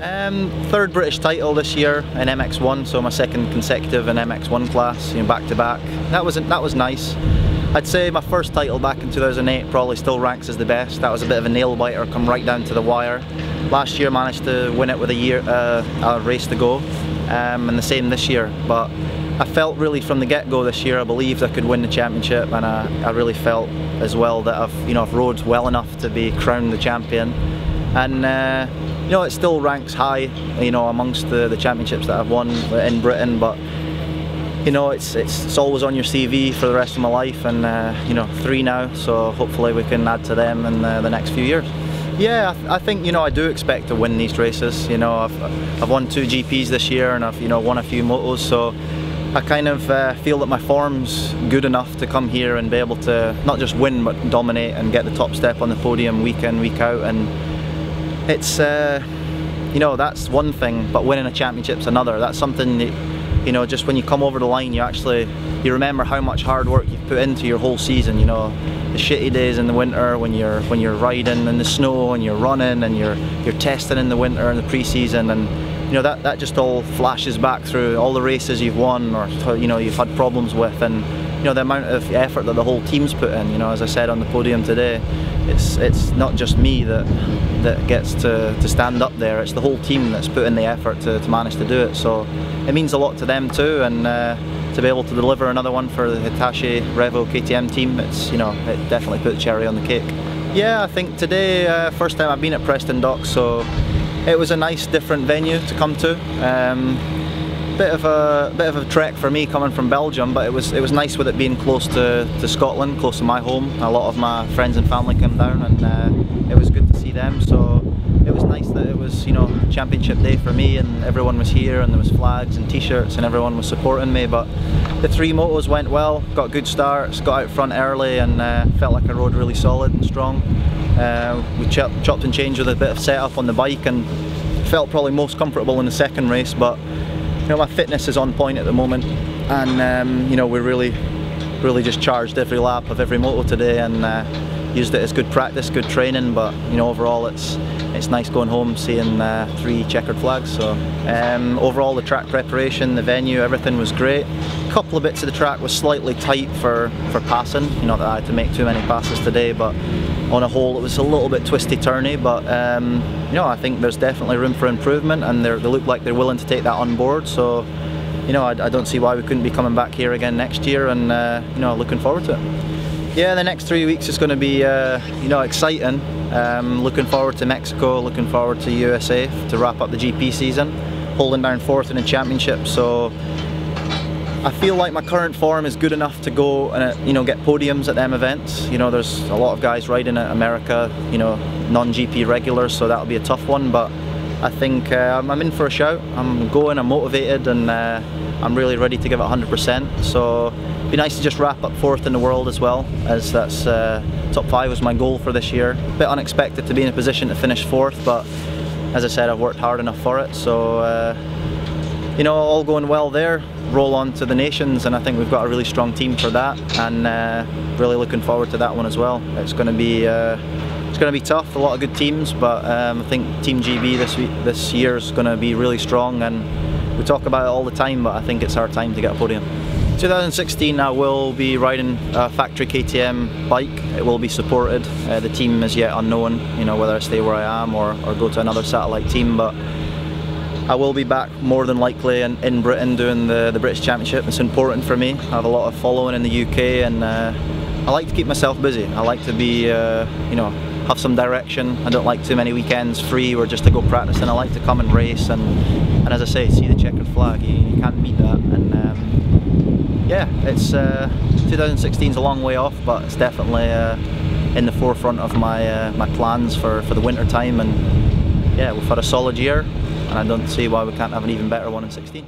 Third British title this year in MX1, so my second consecutive in MX1 class, back to back. That was nice. I'd say my first title back in 2008 probably still ranks as the best. That was a bit of a nail biter, come right down to the wire. Last year managed to win it with a race to go, and the same this year. But I felt really from the get-go this year I believed I could win the championship, and I really felt as well that I've rode well enough to be crowned the champion. And it still ranks high, amongst the championships that I've won in Britain, but it's always on your CV for the rest of my life, and 3 now, so hopefully we can add to them in the next few years. Yeah, I think I do expect to win these races. I've won 2 GPs this year, and I've won a few motos, so I kind of feel that my form's good enough to come here and be able to not just win but dominate and get the top step on the podium week in, week out. And it's that's one thing, but winning a championship's another. That's something that, just when you come over the line, you remember how much hard work you've put into your whole season. The shitty days in the winter when you're riding in the snow and you're running and you're testing in the winter and the pre-season, and that just all flashes back through all the races you've won or you've had problems with, and the amount of effort that the whole team's put in. As I said on the podium today, it's not just me that gets to stand up there. It's the whole team that's put in the effort to manage to do it. So it means a lot to them too, and to be able to deliver another one for the Hitachi Revo KTM team, it definitely put the cherry on the cake. Yeah, I think today, first time I've been at Preston Docks, so it was a nice different venue to come to. Bit of a trek for me coming from Belgium, but it was nice with it being close to Scotland, close to my home. A lot of my friends and family came down, and it was good to see them. So it was nice that it was championship day for me, and everyone was here, and there was flags and t-shirts, and everyone was supporting me. But the 3 motos went well, got good starts, got out front early, and felt like I rode really solid and strong. We chopped and changed with a bit of setup on the bike, and felt probably most comfortable in the second race. But my fitness is on point at the moment, and we really just charged every lap of every moto today, and used it as good practice, good training. But overall it's nice going home seeing 3 checkered flags. So overall the track preparation, the venue, everything was great. A couple of bits of the track was slightly tight for passing, not that I had to make too many passes today, but on a whole it was a little bit twisty turny. But I think there's definitely room for improvement, and they look like they're willing to take that on board. So I don't see why we couldn't be coming back here again next year, and looking forward to it. Yeah, the next 3 weeks is going to be exciting. Looking forward to Mexico, looking forward to USA to wrap up the GP season, holding down 4th in the championship. So I feel like my current form is good enough to go and get podiums at them events. There's a lot of guys riding at America, non-GP regulars, so that'll be a tough one. But I think I'm in for a shout. I'm going, I'm motivated, and I'm really ready to give it 100%. So it'd be nice to just wrap up 4th in the world as well, as that's top 5 was my goal for this year. A bit unexpected to be in a position to finish 4th, but as I said, I've worked hard enough for it. So all going well there. Roll on to the Nations, and I think we've got a really strong team for that, and really looking forward to that one as well. It's going to be tough, a lot of good teams, but I think Team GB this year is going to be really strong, and we talk about it all the time, but I think it's our time to get a podium. 2016 I will be riding a factory KTM bike. It will be supported. The team is yet unknown, whether I stay where I am or go to another satellite team, but I will be back more than likely in Britain doing the British Championship. It's important for me. I have a lot of following in the UK, and I like to keep myself busy. I like to be, have some direction. I don't like too many weekends free or just to go practice, and I like to come and race, and as I say, see the checkered flag. You can't beat that. And yeah, it's 2016 is a long way off, but it's definitely in the forefront of my plans for the winter time. And yeah, we've had a solid year, and I don't see why we can't have an even better one in 16.